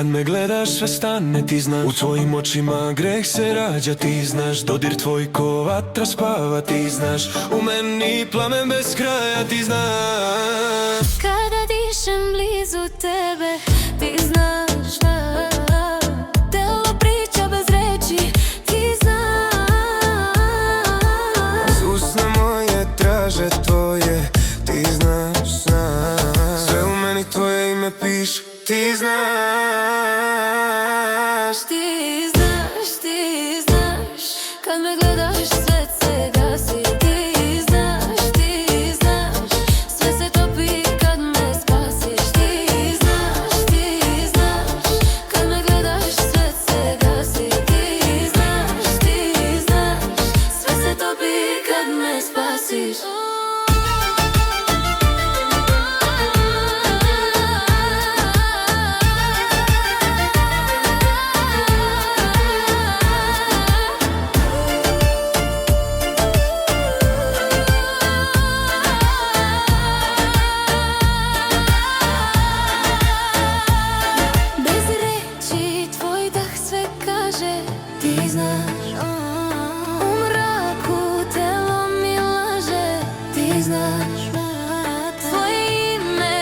me gledaš sve stane, ti znaš. U tvojim očima greh se rađa, ti znaš. Dodir tvoj ko vatra spava, ti znaš. U meni plamen bez kraja, ti znaš. Kada dišem blizu tebe, ti znaš. Telo priča bez reči, ti znaš. Usne moje traže tvoje, ti znaš, znaš. Sve u meni tvoje ime piše, ti znaš. Ti znaš, ti znaš. Kad me gledaš sve se gasi. Ti znaš, ti znaš. Sve se topi kad me spasiš. Ti znaš, ti znaš. Kad me gledaš sve se gasi. Ti znaš, ti znaš. Sve se topi kad me spasiš. Ti znaš, u mraku telo mi laže. Ti znaš, tvoje ime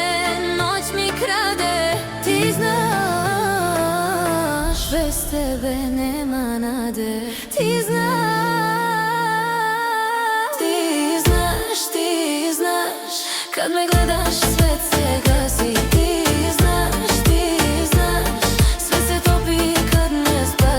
noć mi krade. Ti znaš, bez tebe nema nade. Ti znaš, ti znaš, ti znaš. Kad me gledaš sve se gasi. Ti znaš, ti znaš. Sve se topi kad me spasiš.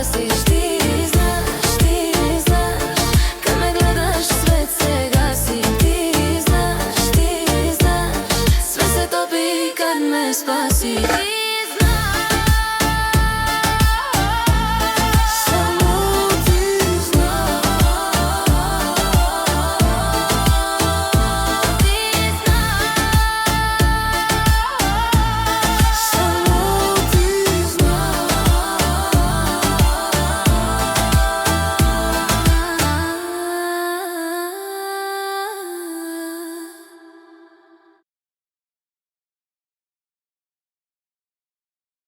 Spasi.